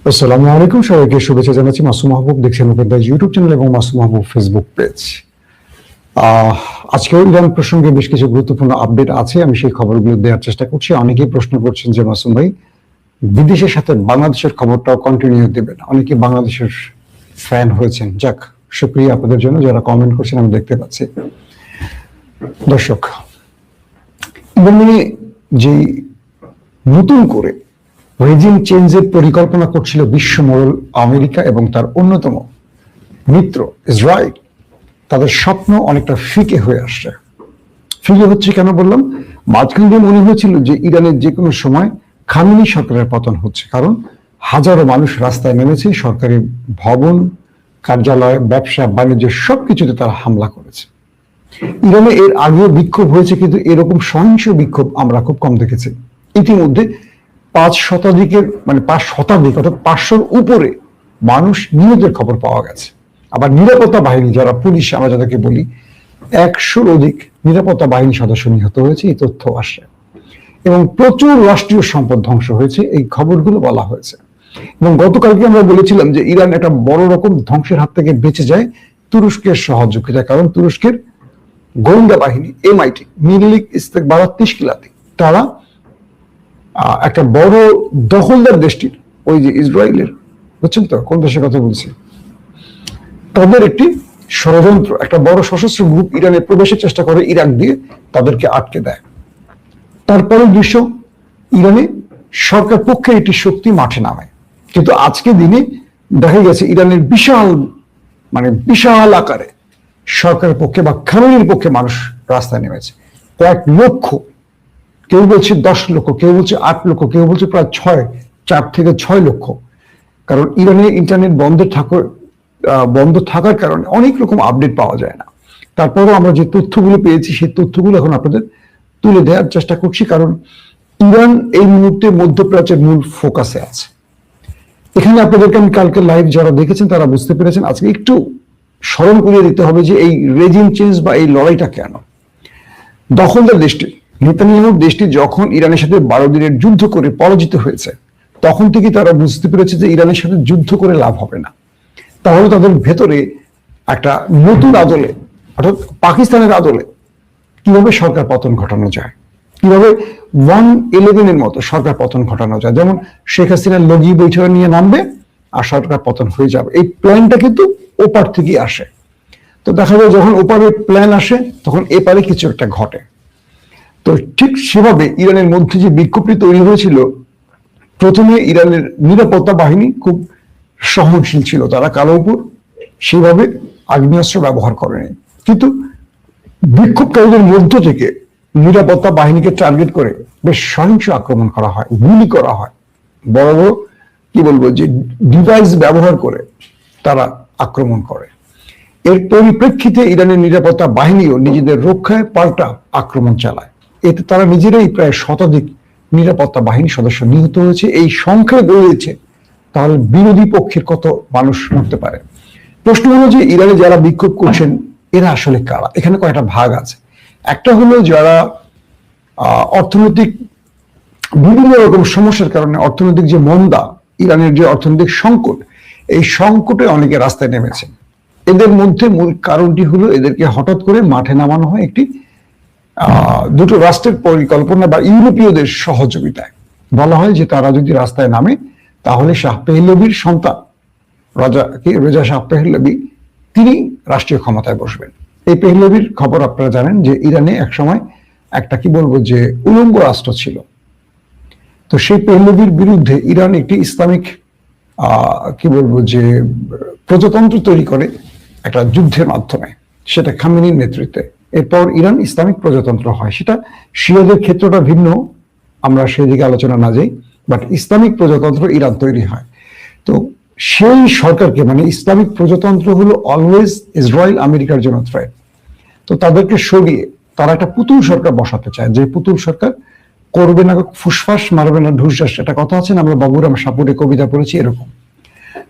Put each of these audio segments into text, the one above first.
আসসালামু আলাইকুম, সবাইকে শুভেচ্ছা জানাচ্ছি। মাসুম মাহবুব দেখছেন ওপেন পেজ ইউটিউব চ্যানেল এবং মাসুম মাহবুব ফেসবুক পেজ। আজকেও ইরান প্রসঙ্গে বেশ কিছু গুরুত্বপূর্ণ আপডেট আছে, আমি সেই খবরগুলো দেওয়ার চেষ্টা করছি। অনেকেই প্রশ্ন করছেন যে মাসুম ভাই বিদেশের সাথে বাংলাদেশের খবরটাও কন্টিনিউ দেবেন, অনেকে বাংলাদেশের ফ্যান হয়েছেন। যাক, শুকরিয়া আপনাদের জন্য যারা কমেন্ট করছেন, আমি দেখতে পাচ্ছি। দর্শক, ইরানে যে নতুন করে রেজিম চেঞ্জের পরিকল্পনা করছিল বিশ্বমোড়ল আমেরিকা এবং তার অন্যতম মিত্র ইসরায়েল, তাদের স্বপ্ন অনেকটা ফিকে হয়ে আসছে। ফিকে হচ্ছে কেন বললাম? মাঝখান দিয়ে মনে হয়েছিল যে ইরানের যে কোনো সময় খামেনি সরকারের পতন হচ্ছে, কারণ হাজারো মানুষ রাস্তায় নেমেছে, সরকারি ভবন, কার্যালয়, ব্যবসা বাণিজ্য সবকিছুতে তারা হামলা করেছে। ইরানে এর আগেও বিক্ষোভ হয়েছে, কিন্তু এরকম সহিংস বিক্ষোভ আমরা খুব কম দেখেছি। ইতিমধ্যে 5 শতাধিক অর্থাৎ 500-র উপরে মানুষ নিহতের খবর পাওয়া গেছে। আবার নিরাপত্তা বাহিনী, যারা পুলিশ আমরা যাদেরকে বলি, 100-র অধিক নিরাপত্তা বাহিনী সদস্য নিহত হয়েছে, এই তথ্য আসে। এবং প্রচুর রাষ্ট্রীয় সম্পদ ধ্বংস হয়েছে, এই খবরগুলো বলা হয়েছে। এবং গতকালকে আমরা বলেছিলাম যে ইরান একটা বড় রকম ধ্বংসের হাত থেকে বেঁচে যায় তুরস্কের সহযোগিতা, কারণ তুরস্কের গোয়েন্দা বাহিনী MIT, মিরলিক ইস্তেকবারাত তেশকিলাতি, তারা একটা বড় দখলদার দেশটির, ওই যে ইসরায়েলের, বুঝছেন তো কোন দেশের কথা বলছি, তাদের একটি ষড়যন্ত্র, একটা বড় সশস্ত্র গ্রুপ ইরানে প্রবেশের চেষ্টা করে, ইরাক দিয়ে তাদেরকে আটকে দেয়। তারপরে দৃশ্য, ইরানে সরকার পক্ষে একটি শক্তি মাঠে নামে। কিন্তু আজকে দিনে দেখা গেছে ইরানের বিশাল আকারে সরকারের পক্ষে বা খামেনির পক্ষে মানুষ রাস্তায় নেমেছে। কয়েক লক্ষ, কেউ বলছে 10 লক্ষ, কেউ বলছে 8 লক্ষ, কেউ বলছে প্রায় 4 থেকে 6 লক্ষ। কারণ ইরানে ইন্টারনেট বন্ধ থাকার কারণে অনেক রকম আপডেট পাওয়া যায় না। তারপরেও আমরা যে তথ্যগুলো পেয়েছি সেই তথ্যগুলো এখন আপনাদের তুলে দেওয়ার চেষ্টা করছি, কারণ ইরান এই মুহূর্তে মধ্যপ্রাচ্যের মূল ফোকাসে আছে। এখানে আপনাদেরকে আমি কালকে লাইভ যারা দেখেছেন তারা বুঝতে পেরেছেন। আজকে একটু স্মরণ করিয়ে দিতে হবে যে এই রেজিম চেঞ্জ বা এই লড়াইটা কেন। দখলদার দেশটি নেতানিয়াহুর দেশটি যখন ইরানের সাথে 12 দিনের যুদ্ধ করে পরাজিত হয়েছে, তখন থেকে তারা বুঝতে পেরেছে যে ইরানের সাথে যুদ্ধ করে লাভ হবে না। তাহলে তাদের ভেতরে একটা নতুন আদলে, অর্থাৎ পাকিস্তানের আদলে কিভাবে সরকার পতন ঘটানো যায়, কিভাবে 1/11-এর মতো সরকার পতন ঘটানো যায়। যেমন শেখ হাসিনার লগি বৈঠক নিয়ে নামবে আর সরকার পতন হয়ে যাবে, এই প্ল্যানটা কিন্তু ওপার থেকেই আসে। তো দেখা যায় যখন ওপারে প্ল্যান আসে তখন এপারে কিছু একটা ঘটে। তো ঠিক সেভাবে ইরানের মধ্যে যে বিক্ষোভটি তৈরি হয়েছিল, প্রথমে ইরানের নিরাপত্তা বাহিনী খুব সহনশীল ছিল, তারা কারো উপর সেভাবে আগ্নেয়াস্ত্র ব্যবহার করেনি। কিন্তু বিক্ষোভকারীদের মধ্য থেকে নিরাপত্তা বাহিনীকে টার্গেট করে বেশ সহিংস আক্রমণ করা হয়, গুলি করা হয়, বড় বড় যে ডিভাইস ব্যবহার করে তারা আক্রমণ করে। এর পরিপ্রেক্ষিতে ইরানের নিরাপত্তা বাহিনীও নিজেদের রক্ষায় পাল্টা আক্রমণ চালায়। এতে তারা নিজেরাই প্রায় শতাধিক নিরাপত্তা বাহিনী সদস্য নিহত হয়েছে। এই সংখ্যা গড়িয়েছে, তাহলে বিরোধী পক্ষের কত মানুষ মরতে পারে। প্রশ্ন হলো যে ইরানে যারা বিক্ষোভ করছেন এরা আসলে কারা? এখানে কয়েকটা ভাগ আছে। একটা হলো যারা অর্থনৈতিক বিভিন্ন রকম সমস্যার কারণে, অর্থনৈতিক যে মন্দা, ইরানের যে অর্থনৈতিক সংকট, এই সংকটে অনেকে রাস্তায় নেমেছেন। এদের মধ্যে মূল কারণটি হলো এদেরকে হঠাৎ করে মাঠে নামানো হয় একটি দুটো রাষ্ট্রের পরিকল্পনা বা ইউরোপীয়দের সহযোগিতায়। বলা হয় যে তারা যদি রাস্তায় নামে তাহলে শাহ পেহলভির সন্তান রেজা শাহ পেহলভি তিনি রাষ্ট্রীয় ক্ষমতায় বসবেন। এই পেহলভির খবর আপনারা জানেন যে ইরানে একসময় একটা যে উলঙ্গ রাষ্ট্র ছিল। তো সেই পেহলভির বিরুদ্ধে ইরান একটি ইসলামিক যে প্রজাতন্ত্র তৈরি করে একটা যুদ্ধের মাধ্যমে, সেটা খামেনির নেতৃত্বে। এরপর ইরান ইসলামিক প্রজাতন্ত্র হয়। সেটা শিয়াদের ক্ষেত্রটা ভিন্ন, আমরা সেদিকে আলোচনা না যাই, বাট ইসলামিক প্রজাতন্ত্র ইরান তৈরি হয়। তো সেই সরকারকে, ইসলামিক প্রজাতন্ত্র হলো অলওয়েজ ইসরায়েল আমেরিকার জন্য থ্রেট। তো তাদেরকে সরিয়ে তারা একটা পুতুল সরকার বসাতে চায়, যে পুতুল সরকার করবে না ফুসফাস, মারবে না ঢুসঢাস, একটা কথা আছে না, আমরা বাবুরাম সাপুরে কবিতা পড়েছি, এরকম।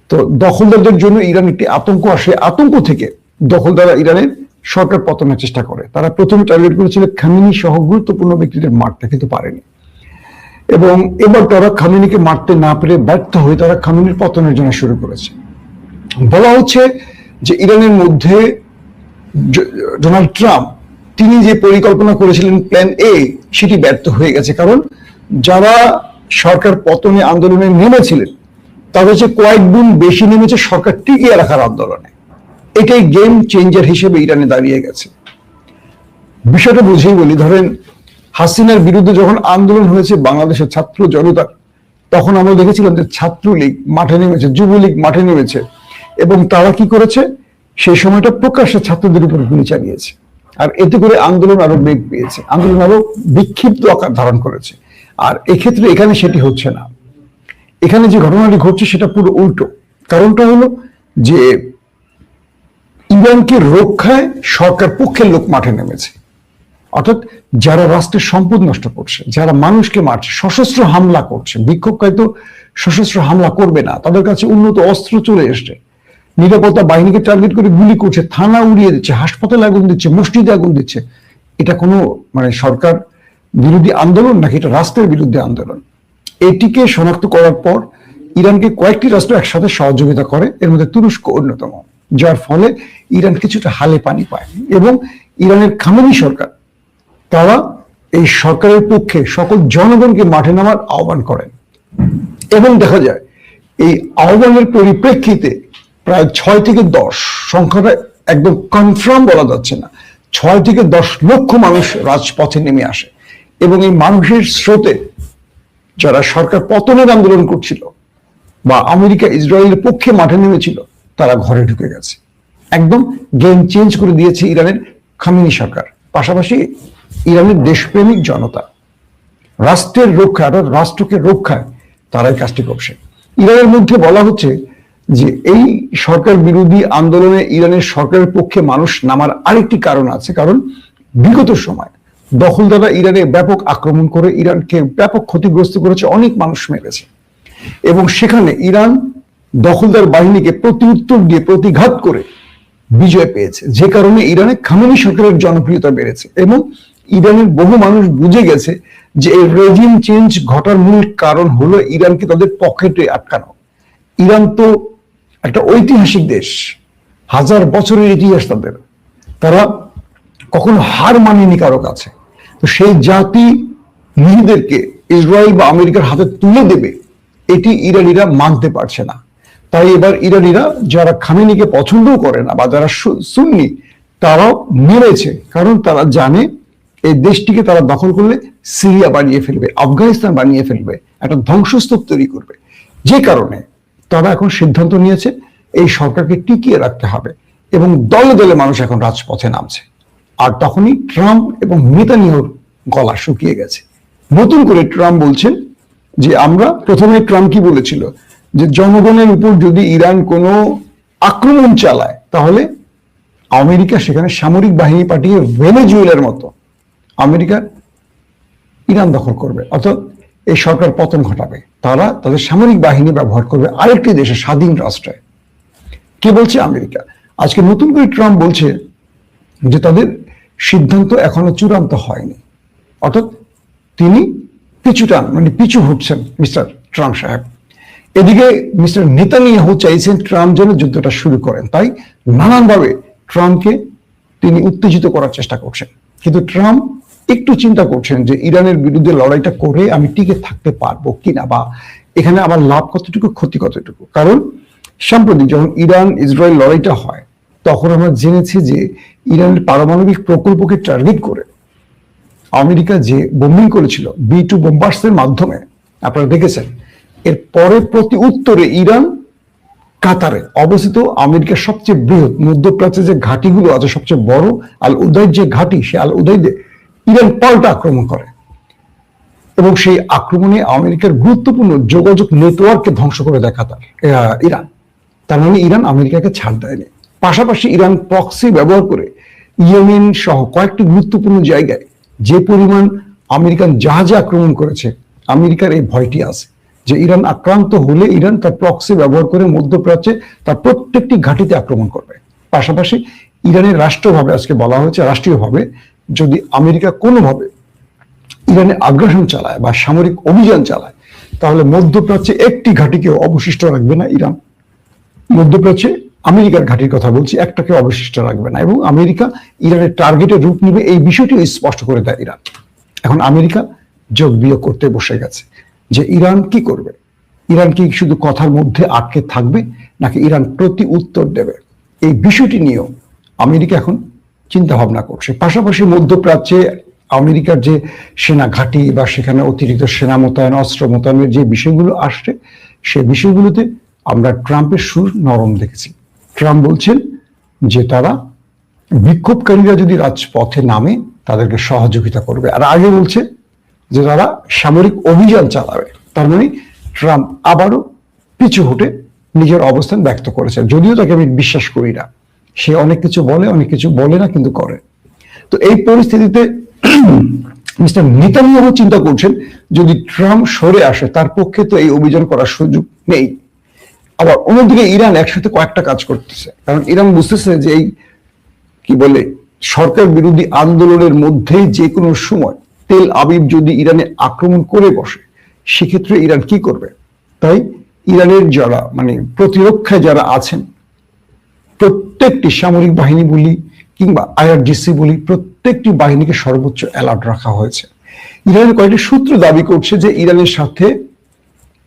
তো দখলদারদের জন্য ইরান একটি আতঙ্ক আসে, আতঙ্ক থেকে দখলদাররা ইরানের সরকার পতনের চেষ্টা করে। তারা প্রথমে টার্গেট করেছিল খামেনি সহ গুরুত্বপূর্ণ ব্যক্তিদের মারতে, কিন্তু পারেনি। এবং এবার তারা খামেনিকে মারতে না পেরে ব্যর্থ হয়ে তারা খামেনির পতনের জন্য শুরু করেছে। বলা হচ্ছে যে ইরানের মধ্যে ডোনাল্ড ট্রাম্প তিনি যে পরিকল্পনা করেছিলেন প্ল্যান এ, সেটি ব্যর্থ হয়ে গেছে। কারণ যারা সরকার পতনে আন্দোলনে নেমেছিলেন তাদের হচ্ছে কয়েক গুণ বেশি নেমেছে সরকার টিকিয়ে রাখার আন্দোলনে। এটাই গেম চেঞ্জার হিসেবে ইরানে দাঁড়িয়ে গেছে। বিষয়টা বুঝেই বলি, ধরেন হাসিনার বিরুদ্ধে যখন আন্দোলন হয়েছে বাংলাদেশের ছাত্র জনতার, তখন আমরা দেখেছিলাম যে ছাত্রলীগ মাঠে নেমেছে, যুবলীগ মাঠে নেমেছে, এবং তারা কি করেছে সেই সময়টা প্রকাশ্যে ছাত্রদের উপর গুলি চালিয়েছে। আর এতে করে আন্দোলন আরো বেগ পেয়েছে, আন্দোলন আরো বিক্ষিপ্ত আকার ধারণ করেছে। আর এক্ষেত্রে এখানে সেটি হচ্ছে না। এখানে যে ঘটনাটি ঘটছে সেটা পুরো উল্টো। কারণটা হলো যে ইরানকে রক্ষায় সরকার পক্ষের লোক মাঠে নেমেছে। অর্থাৎ যারা রাষ্ট্রের সম্পদ নষ্ট করছে, যারা মানুষকে মারছে, সশস্ত্র হামলা করছে, বিক্ষোভকারী তো সশস্ত্র হামলা করবে না, তাদের কাছে উন্নত অস্ত্র চলে এসছে, নিরাপত্তা বাহিনীকে টার্গেট করে গুলি করছে, থানা উড়িয়ে দিচ্ছে, হাসপাতালে আগুন দিচ্ছে, মসজিদে আগুন দিচ্ছে। এটা কোনো সরকার বিরোধী আন্দোলন নাকি এটা রাষ্ট্রের বিরুদ্ধে আন্দোলন? এটিকে শনাক্ত করার পর ইরানকে কয়েকটি রাষ্ট্র একসাথে সহযোগিতা করে, এর মধ্যে তুরস্ক অন্যতম, যার ফলে ইরান কিছুটা হালে পানি পায়। এবং ইরানের খামেনি সরকার তারা এই সরকারের পক্ষে সকল জনগণকে মাঠে নামার আহ্বান করেন। এবং দেখা যায় এই আহ্বানের পরিপ্রেক্ষিতে প্রায় 6 থেকে 10, সংখ্যাটা একদম কনফার্ম বলা যাচ্ছে না, 6 থেকে 10 লক্ষ মানুষ রাজপথে নেমে আসে। এবং এই মানুষের স্রোতে যারা সরকার পতনের আন্দোলন করছিল বা আমেরিকা ইসরায়েলের পক্ষে মাঠে নেমেছিল তারা ঘরে ঢুকে গেছে। একদম গেম চেঞ্জ করে দিয়েছে ইরানের খামেনি সরকার। পাশাপাশি ইরানের দেশপ্রেমিক জনতা রাষ্ট্রের রক্ষা, রাষ্ট্রকে রক্ষায় তারাই কাজটি করছে। ইরানের মধ্যে বলা হচ্ছে যে এই সরকার বিরোধী আন্দোলনে ইরানের সরকারের পক্ষে মানুষ নামার আরেকটি কারণ আছে। কারণ বিগত সময় দখলদাররা ইরানে ব্যাপক আক্রমণ করে ইরানকে ব্যাপক ক্ষতিগ্রস্ত করেছে, অনেক মানুষ মেরেছে। এবং সেখানে ইরান দখলদার বাহিনীকে প্রতিউত্তর দিয়ে প্রতিঘাত করে বিজয় পেয়েছে, যে কারণে ইরানে খামেনি সরকারের জনপ্রিয়তা বেড়েছে। এবং ইরানের বহু মানুষ বুঝে গেছে যে এই রেজিম চেঞ্জ ঘটার মূল কারণ হলো ইরানকে তাদের পকেটে আটকানো। ইরান তো একটা ঐতিহাসিক দেশ, 1000 বছরের ইতিহাস তাদের, তারা কখনো হার মানেনি কারো কাছে। তো সেই জাতি নিজেদেরকে ইসরায়েল বা আমেরিকার হাতে তুলে দেবে এটি ইরানিরা মানতে পারছে না। তাই এবার ইরানিরা যারা খামেনিকে পছন্দও করে না বা যারা সুন্নি তারাও মেরেছে, কারণ তারা জানে এই দেশটিকে তারা দখল করলে সিরিয়া বানিয়ে ফেলবে, আফগানিস্তান বানিয়ে ফেলবে, একটা ধ্বংসস্তূপ তৈরি করবে। যে কারণে তারা এখন সিদ্ধান্ত নিয়েছে এই সরকারকে টিকিয়ে রাখতে হবে এবং দলে দলে মানুষ এখন রাজপথে নামছে। আর তখনই ট্রাম্প এবং নেতানিয়াহুর গলা শুকিয়ে গেছে। নতুন করে ট্রাম্প বলছেন যে আমরা, প্রথমে ট্রাম্প কি বলেছিল যে জনগণের উপর যদি ইরান কোনো আক্রমণ চালায় তাহলে আমেরিকা সেখানে সামরিক বাহিনী পাঠিয়ে ভেনেজুয়েলার মতো আমেরিকা ইরান দখল করবে, অর্থাৎ এই সরকার পতন ঘটাবে। তারা তাদের সামরিক বাহিনী ব্যবহার করবে আরেকটি দেশে, স্বাধীন রাষ্ট্রে। কে বলছে? আমেরিকা। আজকে নতুন করে ট্রাম্প বলছে যে তাদের সিদ্ধান্ত এখনো চূড়ান্ত হয়নি, অর্থাৎ তিনি পিছু হটছেন মিস্টার ট্রাম্প সাহেব। এদিকে মিস্টার নেতানিয়াহু চাইছেন ট্রাম্প যেন যুদ্ধটা শুরু করেন, তাই নানানভাবে ট্রাম্পকে তিনি উত্তেজিত করার চেষ্টা করছেন। কিন্তু ট্রাম্প একটু চিন্তা করছেন যে ইরানের বিরুদ্ধে লড়াইটা করে আমি টিকে থাকতে পারবো কিনা, বা এখানে আমার লাভ কতটুকু ক্ষতি কতটুকু। কারণ সাম্প্রতিক যখন ইরান ইসরায়েল লড়াইটা হয় তখন আমরা জেনেছি যে ইরানের পারমাণবিক প্রকল্পকে টার্গেট করে আমেরিকা যে বোম্বিং করেছিল B2 বোম্বার্সের মাধ্যমে, আপনারা দেখেছেন। এর পরে প্রতি উত্তরে ইরান কাতারে অবস্থিত আমেরিকার সবচেয়ে বৃহৎ মধ্যপ্রাচ্যে যে ঘাঁটিগুলো আছে সবচেয়ে বড় আল উদাইদ যে ঘাঁটি, সে আল উদাইদে ইরান পাল্টা আক্রমণ করে এবং সেই আক্রমণে আমেরিকার গুরুত্বপূর্ণ যোগাযোগ নেটওয়ার্ককে ধ্বংস করে দেয় ইরান। তার মানে ইরান আমেরিকাকে ছাড় দেয়নি। পাশাপাশি ইরান প্রক্সি ব্যবহার করে ইয়েমেন সহ কয়েকটি গুরুত্বপূর্ণ জায়গায় যে পরিমাণ আমেরিকান জাহাজে আক্রমণ করেছে, আমেরিকার এই ভয়টি আছে যে ইরান আক্রান্ত হলে ইরান তার প্রক্সি ব্যবহার করে মধ্যপ্রাচ্যে তার প্রত্যেকটি ঘাঁটিতে আক্রমণ করবে। পাশাপাশি ইরানের রাষ্ট্রভাবে আজকে বলা হয়েছে, রাষ্ট্রীয়ভাবে যদি আমেরিকা কোনোভাবে ইরানে আগ্রাসন চালায় বা সামরিক অভিযান চালায়, তাহলে মধ্যপ্রাচ্যে একটি ঘাঁটিকেও অবশিষ্ট রাখবে না ইরান। মধ্যপ্রাচ্যে আমেরিকার ঘাঁটির কথা বলছি, একটাকে অবশিষ্ট রাখবে না, এবং আমেরিকা ইরানের টার্গেটের রূপ নিবে এই বিষয়টিও স্পষ্ট করে দেয় ইরান। এখন আমেরিকা যোগ বিয়োগ করতে বসে গেছে যে ইরান কি করবে। ইরান কি শুধু কথার মধ্যে আটকে থাকবে, নাকি ইরান প্রতি উত্তর দেবে, এই বিষয়টি নিয়েও আমেরিকা এখন চিন্তা ভাবনা করছে। পাশাপাশি মধ্যপ্রাচ্যে আমেরিকার যে সেনা ঘাঁটি বা সেখানে অতিরিক্ত সেনা মোতায়েন, অস্ত্র মোতায়েনের যে বিষয়গুলো আসছে, সে বিষয়গুলোতে আমরা ট্রাম্পের সুর নরম দেখেছি। ট্রাম্প বলছেন যে তারা বিক্ষোভকারীরা যদি রাজপথে নামে তাদেরকে সহযোগিতা করবে, আর আগে বলছে যে তারা সামরিক অভিযান চালাবে। তার মানে ট্রাম্প আবারও পিছু হটে নিজের অবস্থান ব্যক্ত করেছে, যদিও তাকে আমি বিশ্বাস করি না। সে অনেক কিছু বলে, অনেক কিছু বলে না, কিন্তু করে। তো এই পরিস্থিতিতে মিস্টার নেতানিয়াহু চিন্তা করছেন যদি ট্রাম্প সরে আসে তার পক্ষে তো এই অভিযান করার সুযোগ নেই। আবার অন্যদিকে ইরান একসাথে কয়েকটা কাজ করতেছে, কারণ ইরান বুঝতেছে যে এই কি বলে সরকার বিরোধী আন্দোলনের মধ্যেই যে কোনো সময় তেল আবিব যদি ইরানে আক্রমণ করে বসে, সেক্ষেত্রে ইরান কি করবে। তাই ইরানের যারা মানে প্রতিরক্ষায় যারা আছেন, প্রত্যেকটি সামরিক বাহিনী বলি কিংবা আইআরজিসি বলি, প্রত্যেকটি বাহিনীকে সর্বোচ্চ অ্যালার্ট রাখা হয়েছে। ইরানের কয়েকটি সূত্র দাবি করছে যে ইরানের সাথে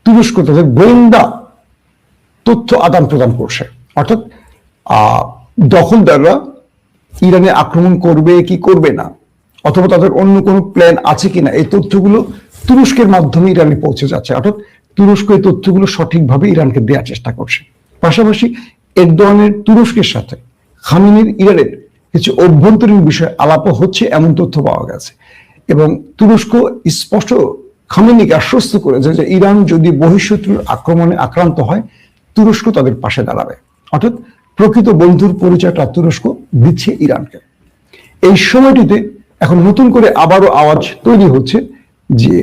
তুরস্ক তাদের গোয়েন্দা তথ্য আদান প্রদান করছে, অর্থাৎ দখলদাররা ইরানে আক্রমণ করবে কি করবে না, অথবা তাদের অন্য কোনো প্ল্যান আছে কিনা, এই তথ্যগুলো তুরস্কের মাধ্যমে ইরানে পৌঁছে যাচ্ছে। অর্থাৎ তুরস্ক এই তথ্যগুলো সঠিকভাবে ইরানকে দেওয়ার চেষ্টা করছে। পাশাপাশি এরদোয়ানের তুরস্কের সাথে খামেনির ইরানের কিছু অভ্যন্তরীণ বিষয় আলাপও হচ্ছে, এমন তথ্য পাওয়া গেছে। এবং তুরস্ক স্পষ্ট খামেনিকে আশ্বস্ত করেছে যে ইরান যদি বহিঃশত্রুর আক্রমণে আক্রান্ত হয়, তুরস্ক তাদের পাশে দাঁড়াবে। অর্থাৎ প্রকৃত বন্ধুর পরিচয়টা তুরস্ক দিচ্ছে ইরানকে। এই সময়টিতে এখন নতুন করে আবারও আওয়াজ তৈরি হচ্ছে যে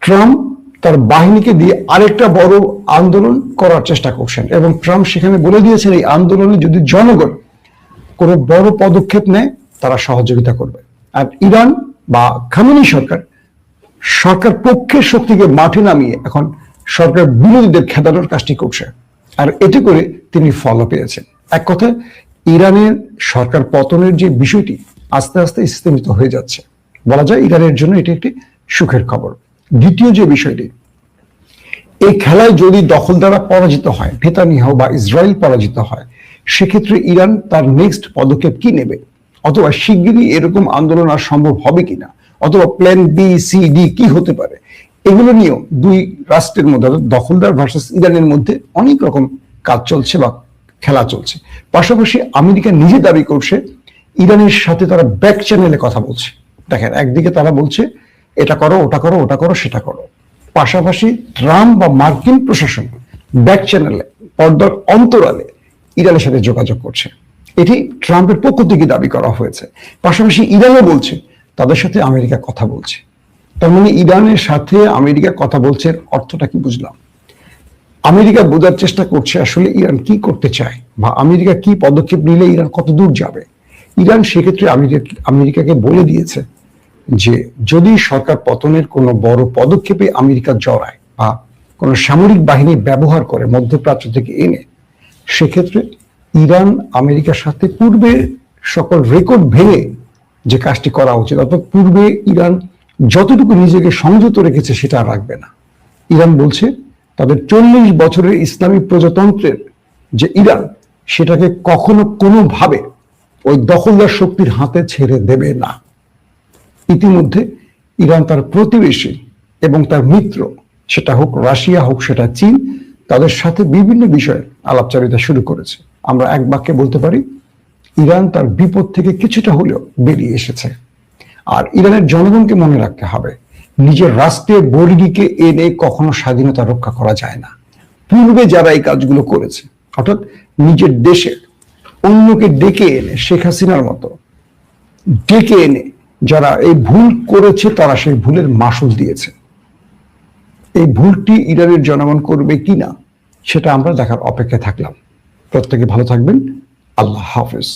ট্রাম্প তার বাহিনীকে দিয়ে আরেকটা বড় আন্দোলন করার চেষ্টা করছেন, এবং ট্রাম্প সেখানে বলে দিয়েছেন এই আন্দোলনে যদি জনগণ কোনো বড় পদক্ষেপ নেয় তারা সহযোগিতা করবে। আর ইরান বা খামেনি সরকার পক্ষের শক্তিকে মাঠে নামিয়ে এখন সরকার বিরোধীদের খেদানোর কাজটি করছে, আর এতে করে তিনি ফলও পেয়েছেন। এক কথায় ইরানের সরকার পতনের যে বিষয়টি আস্তে আস্তে স্থিমিত হয়ে যাচ্ছে, বলা যায় ইরানের জন্য এটি একটি সুখের খবর। দ্বিতীয় যে বিষয়টি, এই খেলায় যদি দখলদাররা পরাজিত হয়, নেতানিয়াহু বা ইসরায়েল পরাজিত হয়, সেক্ষেত্রে ইরান তার নেক্সট পদক্ষেপ কি নেবে, অথবা শিগগিরই এরকম আন্দোলন আর সম্ভব হবে কিনা, অথবা প্ল্যান বি সি ডি কি হতে পারে, এগুলো নিয়েও দুই রাষ্ট্রের মধ্যে দখলদার ভার্সাস ইরানের মধ্যে অনেক রকম কাজ চলছে বা খেলা চলছে। পাশাপাশি আমেরিকা নিজে দাবি করছে ইরানের সাথে তারা ব্যাক চ্যানেলে কথা বলছে। দেখেন, একদিকে তারা বলছে এটা করো, ওটা করো, ওটা করো, সেটা করো, পাশাপাশি ট্রাম্প বা মার্কিন প্রশাসন ব্যাক চ্যানেলে, পর্দার অন্তরালে ইরানের সাথে যোগাযোগ করছে। এটি ট্রাম্পের পক্ষ থেকে দাবি করা হয়েছে। পাশাপাশি ইরানও বলছে তাদের সাথে আমেরিকা কথা বলছে। তার মানে ইরানের সাথে আমেরিকা কথা বলছে, অর্থটা কি বুঝলাম? আমেরিকা বোঝার চেষ্টা করছে আসলে ইরান কি করতে চায় বা আমেরিকা কি পদক্ষেপ নিলে ইরান কত দূর যাবে। ইরান সেক্ষেত্রে আমেরিকাকে বলে দিয়েছে যে যদি সরকার পতনের কোনো বড় পদক্ষেপে আমেরিকা জড়ায় বা কোনো সামরিক বাহিনী ব্যবহার করে মধ্যপ্রাচ্য থেকে এনে, সেক্ষেত্রে ইরান আমেরিকার সাথে পূর্বে সকল রেকর্ড ভেঙে যে কাজটি করা উচিত, অর্থাৎ পূর্বে ইরান যতটুকু নিজেকে সংযত রেখেছে সেটা রাখবে না। ইরান বলছে তাদের 40 বছরের ইসলামী প্রজাতন্ত্রের যে ইরান, সেটাকে কখনো কোনোভাবে ওই দখলদার শক্তির হাতে ছেড়ে দেবে না। ইতিমধ্যে ইরান তার প্রতিবেশী এবং তার মিত্র, সেটা হোক রাশিয়া, হোক সেটা চীন, তাদের সাথে বিভিন্ন বিষয়ে আলাপচারিতা শুরু করেছে। আমরা এক বাক্যে বলতে পারি ইরান তার বিপদ থেকে কিছুটা হলেও বেরিয়ে এসেছে। আর ইরানের জনগণকে মনে রাখতে হবে, নিজের রাষ্ট্রের বর্গীকে এনে কখনো স্বাধীনতা রক্ষা করা যায় না। পূর্বে যারা এই কাজগুলো করেছে, অর্থাৎ নিজের দেশে অন্যকে ডেকে এনে, শেখ হাসিনার মতো ডেকে এনে যারা এই ভুল করেছে, তারা সেই ভুলের মাসুল দিয়েছে। এই ভুলটি ইরানের জনগণ করবে কিনা সেটা আমরা দেখার অপেক্ষায় থাকলাম। প্রত্যেকে ভালো থাকবেন। আল্লাহ হাফেজ।